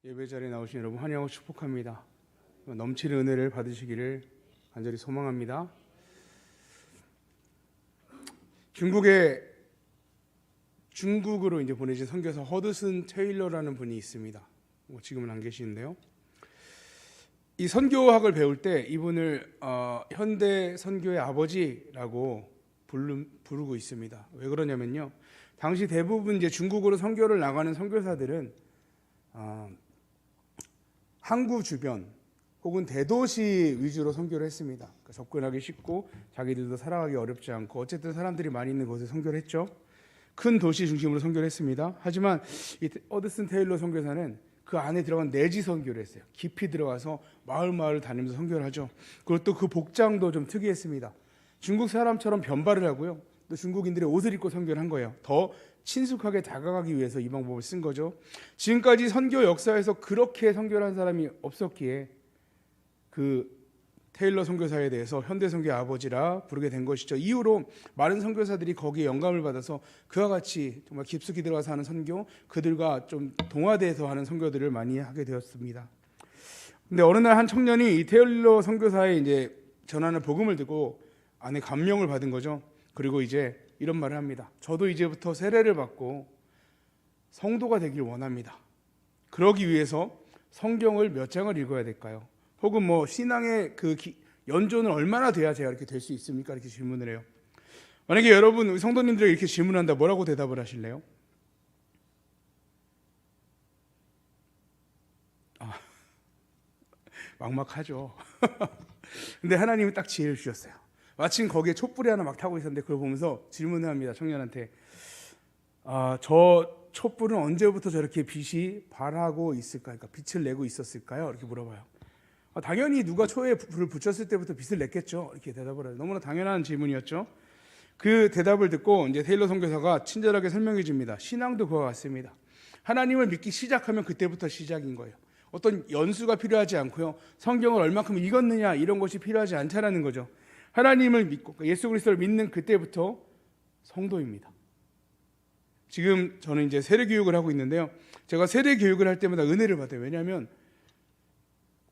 예배 자리에 나오신 여러분 환영하고 축복합니다. 넘치는 은혜를 받으시기를 간절히 소망합니다. 중국으로 이제 보내진 선교사 허드슨 테일러라는 분이 있습니다. 지금은 안 계시는데요. 이 선교학을 배울 때 이분을 현대 선교의 아버지라고 부르고 있습니다. 왜 그러냐면요, 당시 대부분 이제 중국으로 선교를 나가는 선교사들은 항구 주변 혹은 대도시 위주로 선교를 했습니다. 그러니까 접근하기 쉽고 자기들도 살아가기 어렵지 않고 어쨌든 사람들이 많이 있는 곳에 선교를 했죠. 큰 도시 중심으로 선교를 했습니다. 하지만 이 허드슨 테일러 선교사는 그 안에 들어간 내지 선교를 했어요. 깊이 들어가서 마을 다니면서 선교를 하죠. 그리고 또 그 복장도 좀 특이했습니다. 중국 사람처럼 변발을 하고요, 또 중국인들의 옷을 입고 선교를 한 거예요. 더 친숙하게 다가가기 위해서 이 방법을 쓴 거죠. 지금까지 선교 역사에서 그렇게 선교를 한 사람이 없었기에 그 테일러 선교사에 대해서 현대 선교의 아버지라 부르게 된 것이죠. 이후로 많은 선교사들이 거기에 영감을 받아서 그와 같이 정말 깊숙이 들어가서 하는 선교, 그들과 좀 동화돼서 하는 선교들을 많이 하게 되었습니다. 근데 어느 날 한 청년이 이 테일러 선교사의 이제 전하는 복음을 듣고 안에 감명을 받은 거죠. 그리고 이제 이런 말을 합니다. 저도 이제부터 세례를 받고 성도가 되길 원합니다. 그러기 위해서 성경을 몇 장을 읽어야 될까요? 혹은 뭐 신앙의 그 연조는 얼마나 돼야 제가 이렇게 될 수 있습니까? 이렇게 질문을 해요. 만약에 여러분 성도님들에게 이렇게 질문한다, 뭐라고 대답을 하실래요? 막막하죠. 근데 하나님이 딱 지혜를 주셨어요. 마침 거기에 촛불이 하나 막 타고 있었는데 그걸 보면서 질문을 합니다. 청년한테. 저 촛불은 언제부터 저렇게 빛이 발하고 있을까요? 그러니까 빛을 내고 있었을까요? 이렇게 물어봐요. 당연히 누가 초에 불을 붙였을 때부터 빛을 냈겠죠. 이렇게 대답을 해요. 너무나 당연한 질문이었죠. 그 대답을 듣고 이제 테일러 선교사가 친절하게 설명해 줍니다. 신앙도 그와 같습니다. 하나님을 믿기 시작하면 그때부터 시작인 거예요. 어떤 연수가 필요하지 않고요, 성경을 얼마큼 읽었느냐 이런 것이 필요하지 않다라는 거죠. 하나님을 믿고 예수 그리스도를 믿는 그때부터 성도입니다. 지금 저는 이제 세례 교육을 하고 있는데요, 제가 세례 교육을 할 때마다 은혜를 받아요. 왜냐하면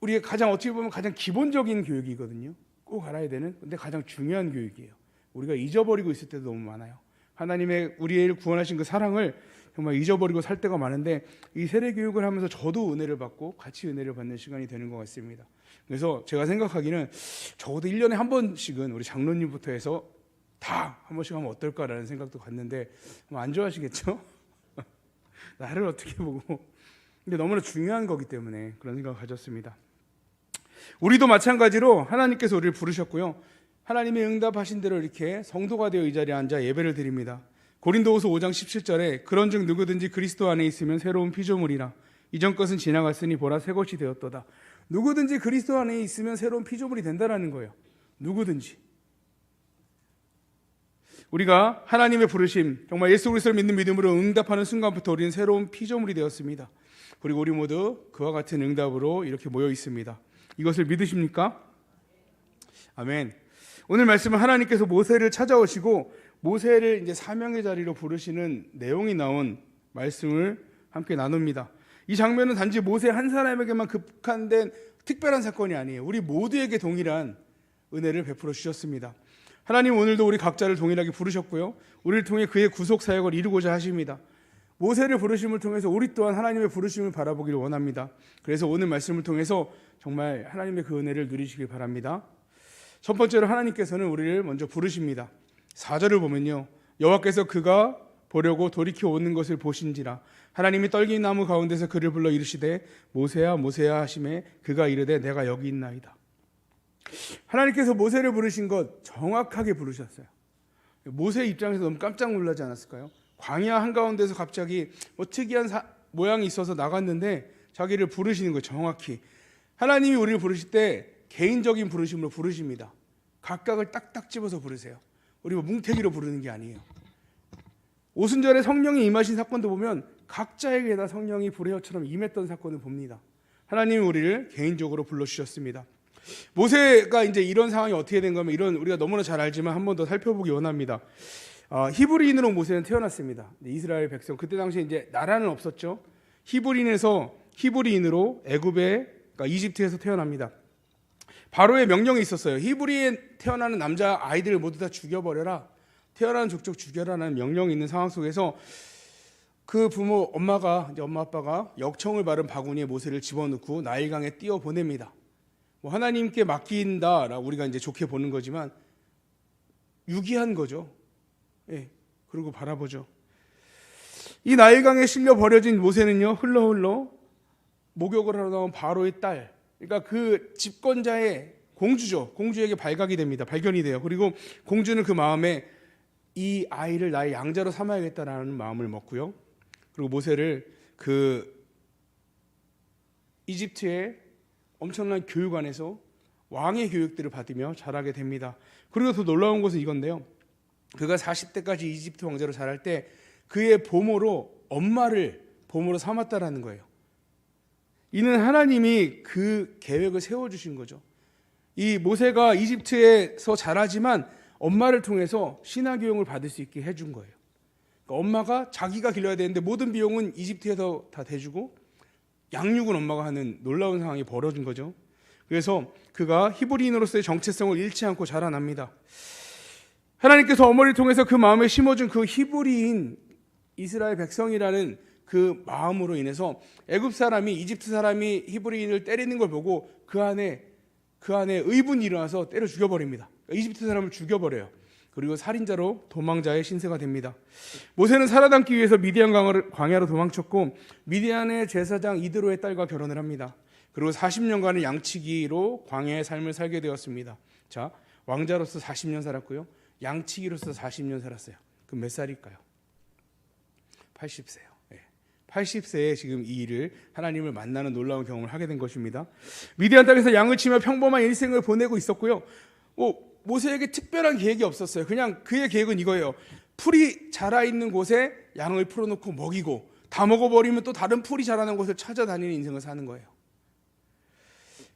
우리의 가장 어떻게 보면 가장 기본적인 교육이거든요. 꼭 알아야 되는, 근데 가장 중요한 교육이에요. 우리가 잊어버리고 있을 때도 너무 많아요. 하나님의 우리를 구원하신 그 사랑을 정말 잊어버리고 살 때가 많은데, 이 세례 교육을 하면서 저도 은혜를 받고 같이 은혜를 받는 시간이 되는 것 같습니다. 그래서 제가 생각하기는 적어도 1년에 한 번씩은 우리 장로님부터 해서 다 한 번씩 하면 어떨까라는 생각도 갔는데 안 좋아하시겠죠? 나를 어떻게 보고. 근데 너무나 중요한 거기 때문에 그런 생각을 가졌습니다. 우리도 마찬가지로 하나님께서 우리를 부르셨고요, 하나님이 응답하신 대로 이렇게 성도가 되어 이 자리에 앉아 예배를 드립니다. 고린도후서 5장 17절에 그런즉 누구든지 그리스도 안에 있으면 새로운 피조물이라 이전 것은 지나갔으니 보라 새 것이 되었도다. 누구든지 그리스도 안에 있으면 새로운 피조물이 된다라는 거예요. 누구든지. 우리가 하나님의 부르심, 정말 예수 그리스도를 믿는 믿음으로 응답하는 순간부터 우리는 새로운 피조물이 되었습니다. 그리고 우리 모두 그와 같은 응답으로 이렇게 모여 있습니다. 이것을 믿으십니까? 아멘. 오늘 말씀은 하나님께서 모세를 찾아오시고 모세를 이제 사명의 자리로 부르시는 내용이 나온 말씀을 함께 나눕니다. 이 장면은 단지 모세 한 사람에게만 국한된 특별한 사건이 아니에요. 우리 모두에게 동일한 은혜를 베풀어 주셨습니다. 하나님 오늘도 우리 각자를 동일하게 부르셨고요, 우리를 통해 그의 구속 사역을 이루고자 하십니다. 모세를 부르심을 통해서 우리 또한 하나님의 부르심을 바라보기를 원합니다. 그래서 오늘 말씀을 통해서 정말 하나님의 그 은혜를 누리시길 바랍니다. 첫 번째로 하나님께서는 우리를 먼저 부르십니다. 4절을 보면요, 여호와께서 그가 보려고 돌이켜 오는 것을 보신지라 하나님이 떨긴 나무 가운데서 그를 불러 이르시되 모세야 모세야 하시매 그가 이르되 내가 여기 있나이다. 하나님께서 모세를 부르신 것 정확하게 부르셨어요. 모세 입장에서 너무 깜짝 놀라지 않았을까요? 광야 한가운데서 갑자기 뭐 특이한 모양이 있어서 나갔는데 자기를 부르시는 거예요. 정확히 하나님이 우리를 부르실 때 개인적인 부르심으로 부르십니다. 각각을 딱딱 집어서 부르세요. 우리 뭉태기로 부르는 게 아니에요. 오순절에 성령이 임하신 사건도 보면 각자에게 다 성령이 불의어처럼 임했던 사건을 봅니다. 하나님이 우리를 개인적으로 불러주셨습니다. 모세가 이제 이런 상황이 어떻게 된 거면, 이런 우리가 너무나 잘 알지만 한 번 더 살펴보기 원합니다. 히브리인으로 모세는 태어났습니다. 이스라엘 백성, 그때 당시에 이제 나라는 없었죠. 히브리인에서 히브리인으로 그러니까 이집트에서 태어납니다. 바로의 명령이 있었어요. 히브리에 태어나는 남자 아이들을 모두 다 죽여버려라. 태어나는 족족 죽여라는 명령이 있는 상황 속에서 그 부모 엄마 아빠가 역청을 바른 바구니에 모세를 집어넣고 나일강에 띄어 보냅니다. 뭐 하나님께 맡긴다라고 우리가 이제 좋게 보는 거지만 유기한 거죠. 예, 그리고 바라보죠. 이 나일강에 실려 버려진 모세는요, 흘러 목욕을 하러 나온 바로의 딸, 그러니까 그 집권자의 공주죠. 공주에게 발견이 돼요. 그리고 공주는 그 마음에 이 아이를 나의 양자로 삼아야겠다라는 마음을 먹고요. 그리고 모세를 그 이집트의 엄청난 교육원에서 왕의 교육들을 받으며 자라게 됩니다. 그리고 더 놀라운 것은 이건데요. 그가 40대까지 이집트 왕자로 자랄 때 그의 엄마를 보모로 삼았다라는 거예요. 이는 하나님이 그 계획을 세워주신 거죠. 이 모세가 이집트에서 자라지만 엄마를 통해서 신학교육을 받을 수 있게 해준 거예요. 그러니까 엄마가 자기가 길러야 되는데 모든 비용은 이집트에서 다 대주고 양육은 엄마가 하는 놀라운 상황이 벌어진 거죠. 그래서 그가 히브리인으로서의 정체성을 잃지 않고 자라납니다. 하나님께서 어머니를 통해서 그 마음에 심어준 그 히브리인 이스라엘 백성이라는 그 마음으로 인해서 애굽 사람이 이집트 사람이 히브리인을 때리는 걸 보고 그 안에 의분이 일어나서 때려 죽여버립니다. 이집트 사람을 죽여버려요. 그리고 살인자로 도망자의 신세가 됩니다. 모세는 살아남기 위해서 미디안 광야로 도망쳤고 미디안의 제사장 이드로의 딸과 결혼을 합니다. 그리고 40년간의 양치기로 광야의 삶을 살게 되었습니다. 자, 왕자로서 40년 살았고요. 양치기로서 40년 살았어요. 그럼 몇 살일까요? 80세요. 80세에 지금 이 일을 하나님을 만나는 놀라운 경험을 하게 된 것입니다. 미디안 땅에서 양을 치며 평범한 일생을 보내고 있었고요. 모세에게 특별한 계획이 없었어요. 그냥 그의 계획은 이거예요. 풀이 자라있는 곳에 양을 풀어놓고 먹이고 다 먹어버리면 또 다른 풀이 자라는 곳을 찾아다니는 인생을 사는 거예요.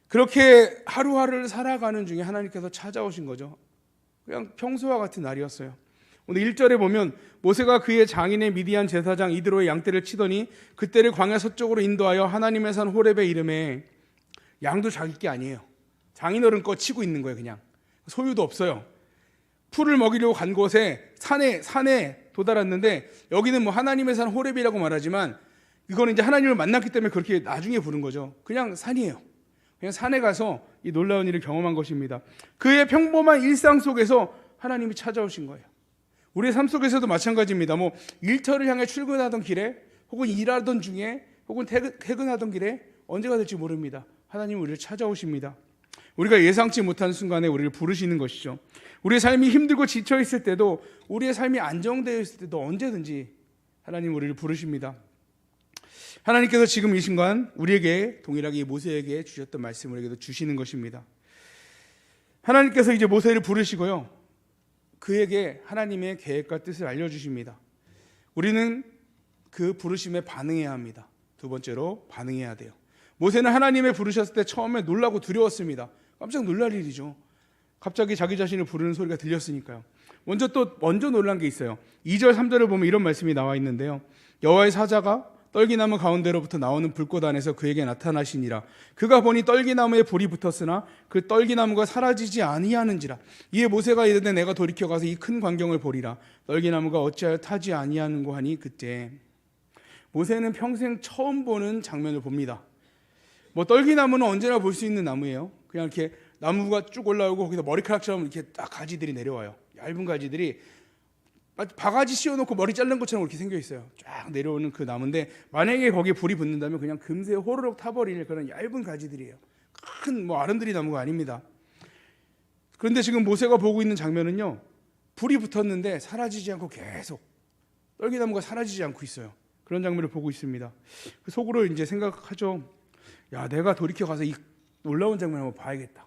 그렇게 하루하루를 살아가는 중에 하나님께서 찾아오신 거죠. 그냥 평소와 같은 날이었어요. 오늘 1절에 보면 모세가 그의 장인의 미디안 제사장 이드로의 양떼를 치더니 그떼를 광야 서쪽으로 인도하여 하나님의 산 호렙에 이르매. 양도 자기 게 아니에요. 장인어른 거 치고 있는 거예요. 그냥 소유도 없어요. 풀을 먹이려고 간 곳에 산에 도달했는데 여기는 뭐 하나님의 산 호렙이라고 말하지만 이거는 이제 하나님을 만났기 때문에 그렇게 나중에 부른 거죠. 그냥 산이에요. 그냥 산에 가서 이 놀라운 일을 경험한 것입니다. 그의 평범한 일상 속에서 하나님이 찾아오신 거예요. 우리의 삶 속에서도 마찬가지입니다. 뭐 일터를 향해 출근하던 길에 혹은 일하던 중에 혹은 퇴근하던 길에 언제가 될지 모릅니다. 하나님은 우리를 찾아오십니다. 우리가 예상치 못한 순간에 우리를 부르시는 것이죠. 우리의 삶이 힘들고 지쳐 있을 때도 우리의 삶이 안정되어 있을 때도 언제든지 하나님 우리를 부르십니다. 하나님께서 지금 이 순간 우리에게 동일하게 모세에게 주셨던 말씀을 우리에게도 주시는 것입니다. 하나님께서 이제 모세를 부르시고요. 그에게 하나님의 계획과 뜻을 알려주십니다. 우리는 그 부르심에 반응해야 합니다. 두 번째로 반응해야 돼요. 모세는 하나님의 부르셨을 때 처음에 놀라고 두려웠습니다. 깜짝 놀랄 일이죠. 갑자기 자기 자신을 부르는 소리가 들렸으니까요. 먼저 놀란 게 있어요. 2절 3절을 보면 이런 말씀이 나와 있는데요. 여호와의 사자가 떨기나무 가운데로부터 나오는 불꽃 안에서 그에게 나타나시니라. 그가 보니 떨기나무에 불이 붙었으나 그 떨기나무가 사라지지 아니하는지라. 이에 모세가 이르되 내가 돌이켜 가서 이 큰 광경을 보리라. 떨기나무가 어찌하여 타지 아니하는고 하니 그때 모세는 평생 처음 보는 장면을 봅니다. 뭐 떨기나무는 언제나 볼 수 있는 나무예요. 그냥 이렇게 나무가 쭉 올라오고 거기서 머리카락처럼 이렇게 딱 가지들이 내려와요. 얇은 가지들이 바가지 씌워놓고 머리 자른 것처럼 이렇게 생겨 있어요. 쫙 내려오는 그 나무인데 만약에 거기에 불이 붙는다면 그냥 금세 호로록 타버릴 그런 얇은 가지들이에요. 큰 뭐 아름드리 나무가 아닙니다. 그런데 지금 모세가 보고 있는 장면은요. 불이 붙었는데 사라지지 않고 계속 떨기나무가 사라지지 않고 있어요. 그런 장면을 보고 있습니다. 그 속으로 이제 생각하죠. 야, 내가 돌이켜 가서 이 놀라운 장면을 한번 봐야겠다.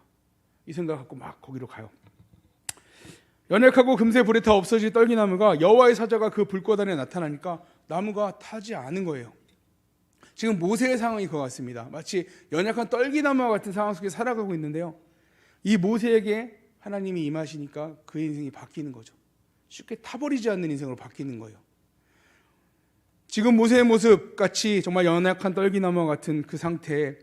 이 생각 갖고 막 거기로 가요. 연약하고 금세 불에 타 없어질 떨기나무가 여호와의 사자가 그 불꽃 안에 나타나니까 나무가 타지 않은 거예요. 지금 모세의 상황이 그거 같습니다. 마치 연약한 떨기나무와 같은 상황 속에 살아가고 있는데요. 이 모세에게 하나님이 임하시니까 그의 인생이 바뀌는 거죠. 쉽게 타버리지 않는 인생으로 바뀌는 거예요. 지금 모세의 모습 같이 정말 연약한 떨기나무와 같은 그 상태에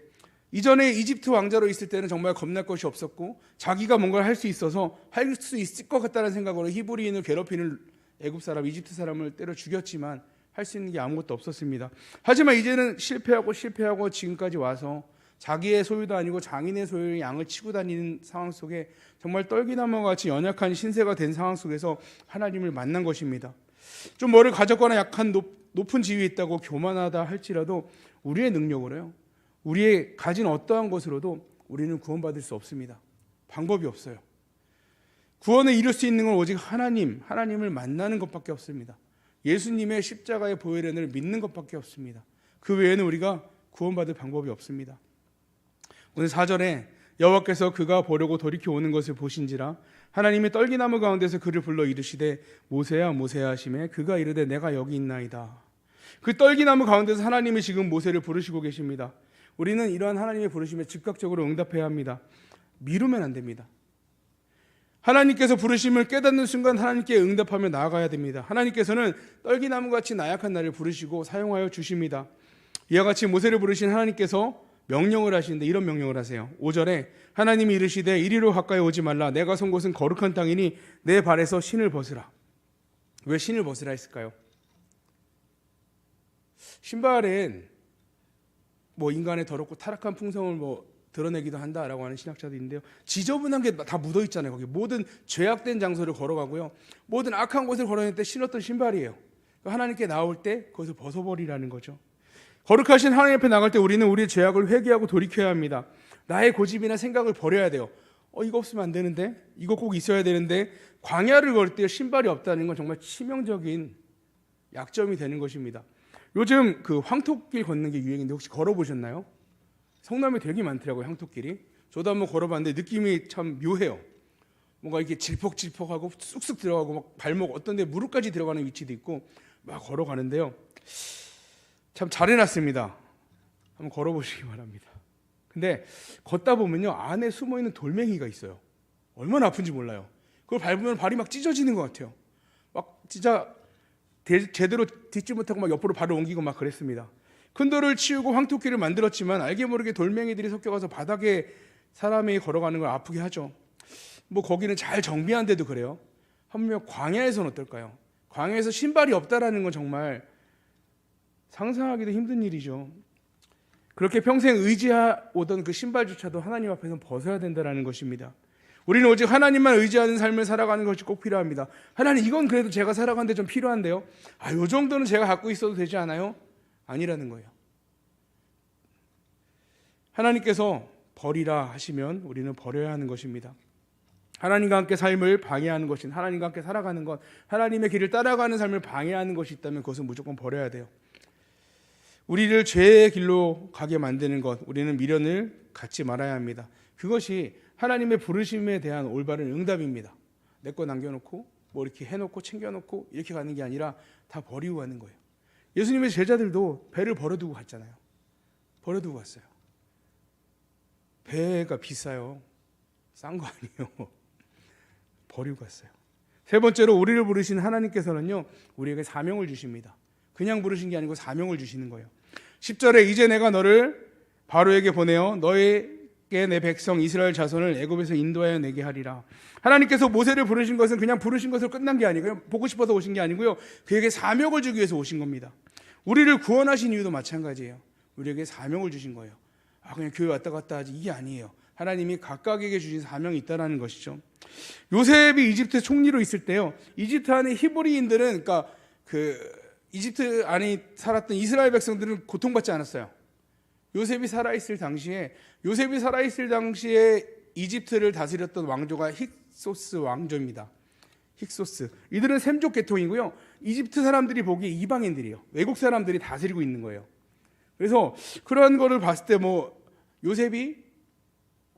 이전에 이집트 왕자로 있을 때는 정말 겁날 것이 없었고 자기가 뭔가를 할 수 있어서 할 수 있을 것 같다는 생각으로 히브리인을 괴롭히는 애굽 사람, 이집트 사람을 때려 죽였지만 할 수 있는 게 아무것도 없었습니다. 하지만 이제는 실패하고 지금까지 와서 자기의 소유도 아니고 장인의 소유의 양을 치고 다니는 상황 속에 정말 떨기나무와 같이 연약한 신세가 된 상황 속에서 하나님을 만난 것입니다. 좀 뭐를 가졌거나 약한 높은 지위에 있다고 교만하다 할지라도 우리의 능력으로요, 우리의 가진 어떠한 것으로도 우리는 구원받을 수 없습니다. 방법이 없어요. 구원에 이룰 수 있는 건 오직 하나님을 만나는 것밖에 없습니다. 예수님의 십자가의 보혈연을 믿는 것밖에 없습니다. 그 외에는 우리가 구원받을 방법이 없습니다. 오늘 4절에 여호와께서 그가 보려고 돌이켜 오는 것을 보신지라 하나님이 떨기나무 가운데서 그를 불러 이르시되 모세야 모세야 하시매 그가 이르되 내가 여기 있나이다. 그 떨기나무 가운데서 하나님이 지금 모세를 부르시고 계십니다. 우리는 이러한 하나님의 부르심에 즉각적으로 응답해야 합니다. 미루면 안 됩니다. 하나님께서 부르심을 깨닫는 순간 하나님께 응답하며 나아가야 됩니다. 하나님께서는 떨기나무같이 나약한 나를 부르시고 사용하여 주십니다. 이와 같이 모세를 부르신 하나님께서 명령을 하시는데 이런 명령을 하세요. 5절에 하나님이 이르시되 이리로 가까이 오지 말라. 내가 선 곳은 거룩한 땅이니 내 발에서 신을 벗으라. 왜 신을 벗으라 했을까요? 신발은 뭐 인간의 더럽고 타락한 풍성을 드러내기도 한다라고 하는 신학자도 있는데요. 지저분한 게 다 묻어 있잖아요. 거기 모든 죄악된 장소를 걸어가고요, 모든 악한 곳을 걸어낼 때 신었던 신발이에요. 하나님께 나올 때 그것을 벗어버리라는 거죠. 거룩하신 하나님 앞에 나갈 때 우리는 우리의 죄악을 회개하고 돌이켜야 합니다. 나의 고집이나 생각을 버려야 돼요. 이거 없으면 안 되는데, 이거 꼭 있어야 되는데, 광야를 걸 때 신발이 없다는 건 정말 치명적인 약점이 되는 것입니다. 요즘 그 황토길 걷는 게 유행인데 혹시 걸어보셨나요? 성남에 되게 많더라고요, 황토길이. 저도 한번 걸어봤는데 느낌이 참 묘해요. 뭔가 이렇게 질퍽질퍽하고 쑥쑥 들어가고 막 발목 어떤 데 무릎까지 들어가는 위치도 있고 막 걸어가는데요. 참 잘 해놨습니다. 한번 걸어보시기 바랍니다. 근데 걷다 보면요, 안에 숨어있는 돌멩이가 있어요. 얼마나 아픈지 몰라요. 그걸 밟으면 발이 막 찢어지는 것 같아요. 막 진짜 제대로 딛지 못하고 막 옆으로 발을 옮기고 막 그랬습니다. 큰 돌을 치우고 황토길을 만들었지만 알게 모르게 돌멩이들이 섞여가서 바닥에 사람이 걸어가는 걸 아프게 하죠. 뭐 거기는 잘 정비한데도 그래요. 한번 광야에서는 어떨까요? 광야에서 신발이 없다라는 건 정말 상상하기도 힘든 일이죠. 그렇게 평생 의지해오던 그 신발조차도 하나님 앞에서 벗어야 된다는 것입니다. 우리는 오직 하나님만 의지하는 삶을 살아가는 것이 꼭 필요합니다. 하나님, 이건 그래도 제가 살아가는데 좀 필요한데요. 요 정도는 제가 갖고 있어도 되지 않아요? 아니라는 거예요. 하나님께서 버리라 하시면 우리는 버려야 하는 것입니다. 하나님과 함께 삶을 방해하는 것인, 하나님과 함께 살아가는 것, 하나님의 길을 따라가는 삶을 방해하는 것이 있다면 그것은 무조건 버려야 돼요. 우리를 죄의 길로 가게 만드는 것, 우리는 미련을 갖지 말아야 합니다. 그것이 하나님의 부르심에 대한 올바른 응답입니다. 내 거 남겨놓고 뭐 이렇게 해놓고 챙겨놓고 이렇게 가는 게 아니라 다 버리고 가는 거예요. 예수님의 제자들도 배를 버려두고 갔잖아요. 버려두고 갔어요. 배가 비싸요. 싼 거 아니에요. 버리고 갔어요. 세 번째로 우리를 부르신 하나님께서는요, 우리에게 사명을 주십니다. 그냥 부르신 게 아니고 사명을 주시는 거예요. 10절에 이제 내가 너를 바로에게 보내어 너에게 내 백성 이스라엘 자손을 애굽에서 인도하여 내게 하리라. 하나님께서 모세를 부르신 것은 그냥 부르신 것으로 끝난 게 아니고요, 보고 싶어서 오신 게 아니고요, 그에게 사명을 주기 위해서 오신 겁니다. 우리를 구원하신 이유도 마찬가지예요. 우리에게 사명을 주신 거예요. 그냥 교회 왔다 갔다 하지, 이게 아니에요. 하나님이 각각에게 주신 사명이 있다는 것이죠. 요셉이 이집트 총리로 있을 때요, 이집트 안에 히브리인들은, 그러니까 이집트 안에 살았던 이스라엘 백성들은 고통받지 않았어요. 요셉이 살아있을 당시에 이집트를 다스렸던 왕조가 힉소스 왕조입니다. 힉소스. 이들은 셈족 계통이고요, 이집트 사람들이 보기에 이방인들이에요. 외국 사람들이 다스리고 있는 거예요. 그래서 그런 거를 봤을 때 요셉이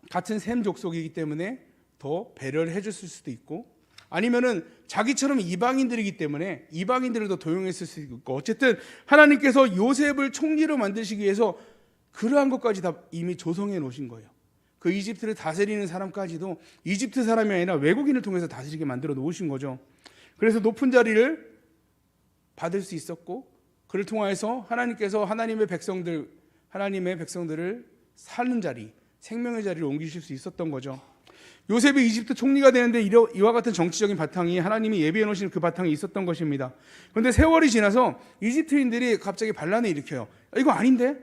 같은 셈 족속이기 때문에 더 배려를 해줬을 수도 있고, 아니면은 자기처럼 이방인들이기 때문에 이방인들을 더 도용했을 수도 있고, 어쨌든 하나님께서 요셉을 총리로 만드시기 위해서 그러한 것까지 다 이미 조성해 놓으신 거예요. 그 이집트를 다스리는 사람까지도 이집트 사람이 아니라 외국인을 통해서 다스리게 만들어 놓으신 거죠. 그래서 높은 자리를 받을 수 있었고, 그를 통하여서 하나님께서 하나님의 백성들을 사는 자리, 생명의 자리를 옮기실 수 있었던 거죠. 요셉이 이집트 총리가 되는데 이와 같은 정치적인 바탕이 하나님이 예비해 놓으신 그 바탕이 있었던 것입니다. 그런데 세월이 지나서 이집트인들이 갑자기 반란을 일으켜요. 이거 아닌데?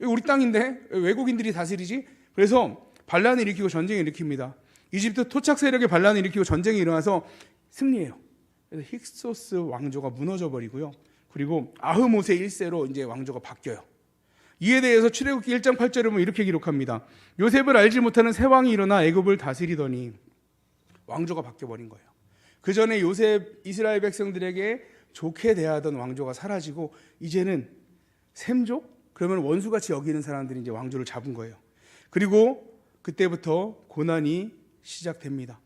이거 우리 땅인데? 외국인들이 다스리지? 그래서 반란을 일으키고 전쟁을 일으킵니다. 이집트 토착 세력의 반란을 일으키고 전쟁이 일어나서 승리해요. 그래서 힉소스 왕조가 무너져 버리고요. 그리고 아흐모세 1세로 이제 왕조가 바뀌어요. 이에 대해서 출애굽기 1장 8절에 보면 이렇게 기록합니다. 요셉을 알지 못하는 새 왕이 일어나 애굽을 다스리더니 왕조가 바뀌어 버린 거예요. 그 전에 요셉 이스라엘 백성들에게 좋게 대하던 왕조가 사라지고 이제는 셈족, 그러면 원수같이 여기는 사람들이 이제 왕조를 잡은 거예요. 그리고 그때부터 고난이 시작됩니다.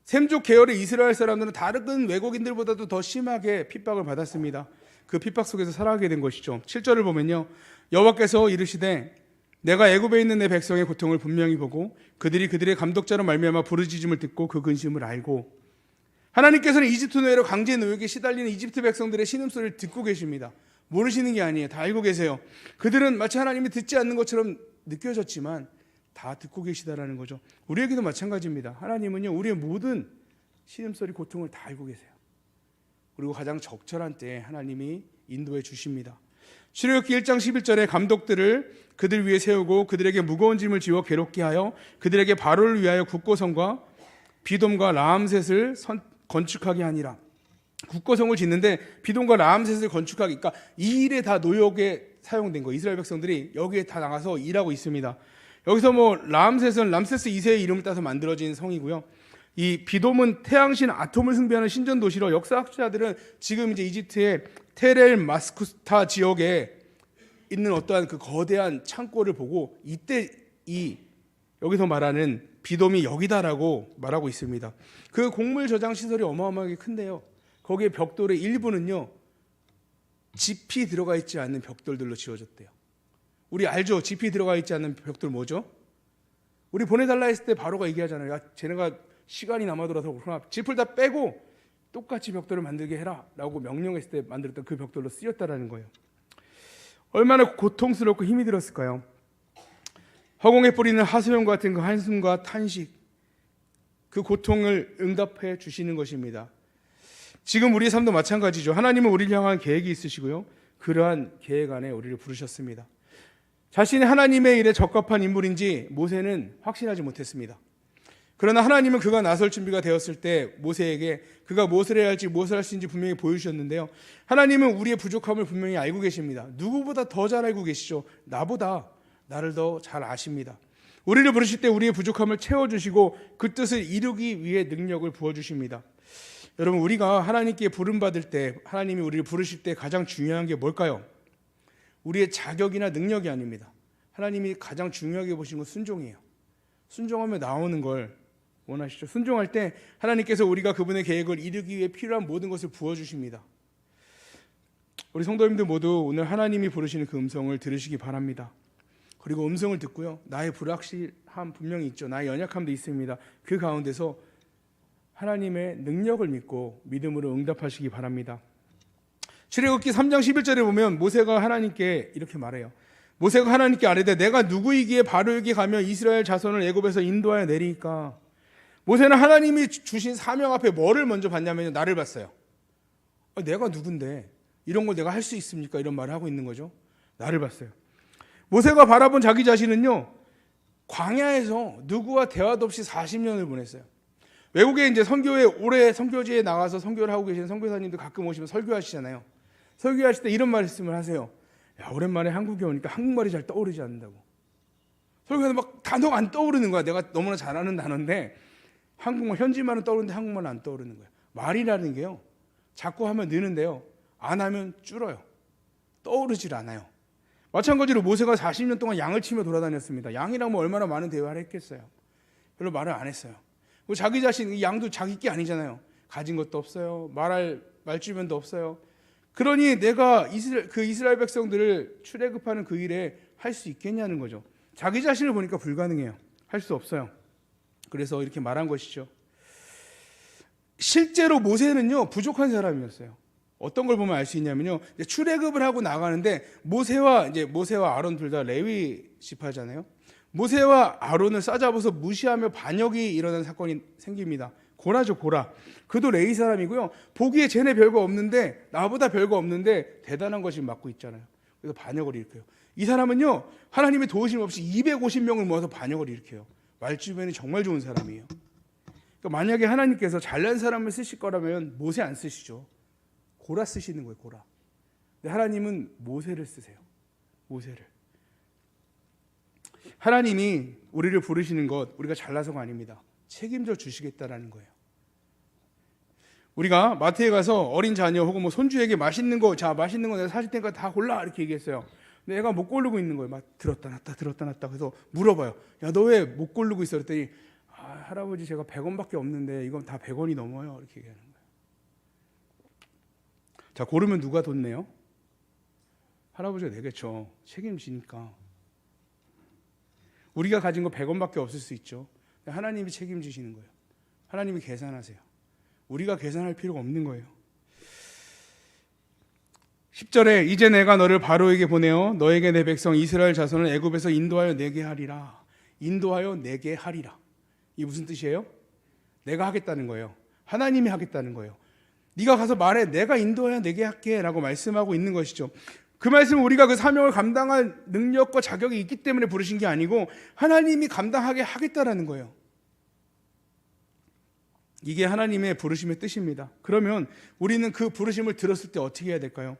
셈족 계열의 이스라엘 사람들은 다른 외국인들보다도 더 심하게 핍박을 받았습니다. 그 핍박 속에서 살아가게 된 것이죠. 7절을 보면요, 여호와께서 이르시되 내가 애굽에 있는 내 백성의 고통을 분명히 보고 그들이 그들의 감독자로 말미암아 부르짖음을 듣고 그 근심을 알고, 하나님께서는 이집트 노예로 강제 노역에 시달리는 이집트 백성들의 신음소리를 듣고 계십니다. 모르시는 게 아니에요. 다 알고 계세요. 그들은 마치 하나님이 듣지 않는 것처럼 느껴졌지만 다 듣고 계시다라는 거죠. 우리에게도 마찬가지입니다. 하나님은요, 우리의 모든 신음소리, 고통을 다 알고 계세요. 그리고 가장 적절한 때에 하나님이 인도해 주십니다. 출애굽기 1장 11절에 감독들을 그들 위에 세우고 그들에게 무거운 짐을 지워 괴롭게 하여 그들에게 바로를 위하여 국고성과 비돔과 라암셋을 건축하게 하니라. 국고성을 짓는데 비돔과 라암셋을 건축하기, 그러니까 이 일에 다 노역에 사용된 거. 이스라엘 백성들이 여기에 다 나가서 일하고 있습니다. 여기서 라암셋은 람세스 2세의 이름을 따서 만들어진 성이고요. 이 비돔은 태양신 아톰을 숭배하는 신전 도시로, 역사학자들은 지금 이제 이집트의 테렐 마스쿠타 지역에 있는 어떠한 그 거대한 창고를 보고 이때 여기서 말하는 비돔이 여기다라고 말하고 있습니다. 그 곡물 저장 시설이 어마어마하게 큰데요. 거기에 벽돌의 일부는요, 짚이 들어가 있지 않는 벽돌들로 지어졌대요. 우리 알죠? 짚이 들어가 있지 않는 벽돌 뭐죠? 우리 보내달라 했을 때 바로가 얘기하잖아요. 야, 쟤네가 시간이 남아돌아서 그러나 짚을 다 빼고 똑같이 벽돌을 만들게 해라 라고 명령했을 때 만들었던 그 벽돌로 쓰였다라는 거예요. 얼마나 고통스럽고 힘이 들었을까요? 허공에 뿌리는 하소연 같은 그 한숨과 탄식, 그 고통을 응답해 주시는 것입니다. 지금 우리의 삶도 마찬가지죠. 하나님은 우리를 향한 계획이 있으시고요, 그러한 계획 안에 우리를 부르셨습니다. 자신이 하나님의 일에 적합한 인물인지 모세는 확신하지 못했습니다. 그러나 하나님은 그가 나설 준비가 되었을 때 모세에게 그가 무엇을 해야 할지, 무엇을 할 수 있는지 분명히 보여주셨는데요, 하나님은 우리의 부족함을 분명히 알고 계십니다. 누구보다 더 잘 알고 계시죠. 나보다 나를 더 잘 아십니다. 우리를 부르실 때 우리의 부족함을 채워주시고 그 뜻을 이루기 위해 능력을 부어주십니다. 여러분, 우리가 하나님께 부름받을 때, 하나님이 우리를 부르실 때 가장 중요한 게 뭘까요? 우리의 자격이나 능력이 아닙니다. 하나님이 가장 중요하게 보시는 건 순종이에요. 순종하며 나오는 걸 원하시죠. 순종할 때 하나님께서 우리가 그분의 계획을 이루기 위해 필요한 모든 것을 부어주십니다. 우리 성도님들 모두 오늘 하나님이 부르시는 그 음성을 들으시기 바랍니다. 그리고 음성을 듣고요, 나의 불확실함 분명히 있죠. 나의 연약함도 있습니다. 그 가운데서 하나님의 능력을 믿고 믿음으로 응답하시기 바랍니다. 출애굽기 3장 11절에 보면 모세가 하나님께 이렇게 말해요. 모세가 하나님께 아뢰되 내가 누구이기에 바로에게 가며 이스라엘 자손을 애굽에서 인도하여 내리니까. 모세는 하나님이 주신 사명 앞에 뭐를 먼저 봤냐면 나를 봤어요. 내가 누군데 이런 걸 내가 할 수 있습니까? 이런 말을 하고 있는 거죠. 나를 봤어요. 모세가 바라본 자기 자신은요, 광야에서 누구와 대화도 없이 40년을 보냈어요. 외국에 이제 선교회, 올해 선교지에 나가서 선교를 하고 계시는 선교사님들 가끔 오시면 설교하시잖아요. 설교하실 때 이런 말씀을 하세요. 야, 오랜만에 한국에 오니까 한국말이 잘 떠오르지 않는다고. 설교에서 막 단어가 안 떠오르는 거야. 내가 너무나 잘하는 단어인데 한국말, 현지말은 떠오르는데 한국말은 안 떠오르는 거야. 말이라는 게요, 자꾸 하면 느는데요, 안 하면 줄어요. 떠오르질 않아요. 마찬가지로 모세가 40년 동안 양을 치며 돌아다녔습니다. 양이랑 뭐 얼마나 많은 대화를 했겠어요. 별로 말을 안 했어요. 그리고 자기 자신, 이 양도 자기 게 아니잖아요. 가진 것도 없어요. 말할 말주변도 없어요. 그러니 내가 이스라엘 백성들을 출애굽하는 그 일에 할 수 있겠냐는 거죠. 자기 자신을 보니까 불가능해요. 할 수 없어요. 그래서 이렇게 말한 것이죠. 실제로 모세는요, 부족한 사람이었어요. 어떤 걸 보면 알 수 있냐면요. 이제 출애굽을 하고 나가는데 모세와 아론 둘 다 레위 지파잖아요. 모세와 아론을 싸잡아서 무시하며 반역이 일어난 사건이 생깁니다. 고라죠, 고라. 그도 레위 사람이고요. 보기에 쟤네 별거 없는데, 나보다 별거 없는데 대단한 것을 맡고 있잖아요. 그래서 반역을 일으켜요. 이 사람은요, 하나님의 도우심 없이 250명을 모아서 반역을 일으켜요. 말주변이 정말 좋은 사람이에요. 그러니까 만약에 하나님께서 잘난 사람을 쓰실 거라면 모세 안 쓰시죠. 고라 쓰시는 거예요, 고라. 근데 하나님은 모세를 쓰세요. 모세를. 하나님이 우리를 부르시는 것, 우리가 잘나서가 아닙니다. 책임져 주시겠다라는 거예요. 우리가 마트에 가서 어린 자녀 혹은 뭐 손주에게 맛있는 거 내가 사줄 테니까 다 골라 이렇게 얘기했어요. 근데 애가 못 고르고 있는 거예요. 막 들었다 놨다. 그래서 물어봐요. 야, 너 왜 못 고르고 있어? 그랬더니 할아버지 제가 100원밖에 없는데 이건 다 100원이 넘어요. 이렇게 얘기하는 거예요. 자, 고르면 누가 돈 내요? 할아버지가 내겠죠. 책임지니까. 우리가 가진 거 100원밖에 없을 수 있죠. 하나님이 책임지시는 거예요. 하나님이 계산하세요. 우리가 계산할 필요가 없는 거예요. 10절에 이제 내가 너를 바로에게 보내어 너에게 내 백성 이스라엘 자손을 애굽에서 인도하여 내게 하리라. 인도하여 내게 하리라. 이 무슨 뜻이에요? 내가 하겠다는 거예요. 하나님이 하겠다는 거예요. 네가 가서 말해. 내가 인도하여 내게 할게 라고 말씀하고 있는 것이죠. 그 말씀은 우리가 그 사명을 감당할 능력과 자격이 있기 때문에 부르신 게 아니고 하나님이 감당하게 하겠다라는 거예요. 이게 하나님의 부르심의 뜻입니다. 그러면 우리는 그 부르심을 들었을 때 어떻게 해야 될까요?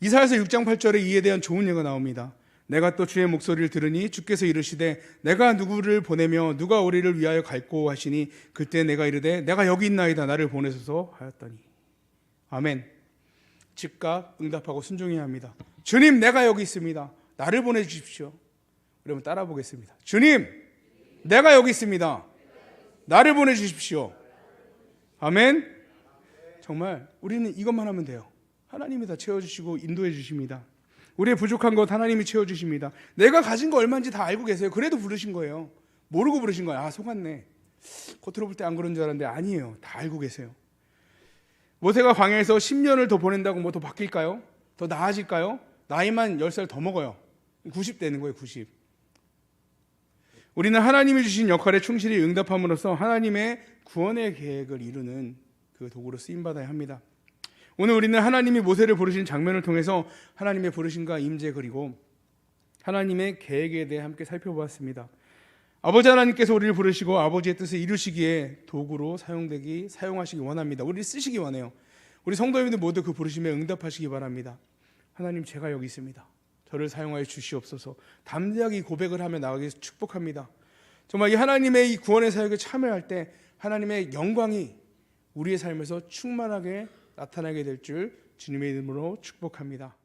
이사야서 6장 8절에 이에 대한 좋은 예가 나옵니다. 내가 또 주의 목소리를 들으니 주께서 이르시되 내가 누구를 보내며 누가 우리를 위하여 갈꼬 하시니 그때 내가 이르되 내가 여기 있나이다 나를 보내소서 하였더니. 아멘. 즉각 응답하고 순종해야 합니다. 주님, 내가 여기 있습니다. 나를 보내주십시오. 그러면 따라 보겠습니다. 주님, 내가 여기 있습니다. 나를 보내주십시오. 아멘. 정말 우리는 이것만 하면 돼요. 하나님이 다 채워주시고 인도해 주십니다. 우리의 부족한 것 하나님이 채워주십니다. 내가 가진 거 얼마인지 다 알고 계세요. 그래도 부르신 거예요. 모르고 부르신 거예요. 속았네. 겉으로 볼 때 안 그런 줄 알았는데 아니에요. 다 알고 계세요. 모세가 광야에서 10년을 더 보낸다고 뭐 더 바뀔까요? 더 나아질까요? 나이만 10살 더 먹어요. 90 되는 거예요. 90. 우리는 하나님이 주신 역할에 충실히 응답함으로써 하나님의 구원의 계획을 이루는 그 도구로 쓰임받아야 합니다. 오늘 우리는 하나님이 모세를 부르신 장면을 통해서 하나님의 부르심과 임재 그리고 하나님의 계획에 대해 함께 살펴보았습니다. 아버지 하나님께서 우리를 부르시고 아버지의 뜻을 이루시기에 도구로 사용하시기 원합니다. 우리를 쓰시기 원해요. 우리 성도님들 모두 그 부르심에 응답하시기 바랍니다. 하나님, 제가 여기 있습니다. 저를 사용하여 주시옵소서. 담대하게 고백을 하며 나가기 위해서 축복합니다. 정말 이 하나님의 이 구원의 사역에 참여할 때 하나님의 영광이 우리의 삶에서 충만하게 나타나게 될 줄 주님의 이름으로 축복합니다.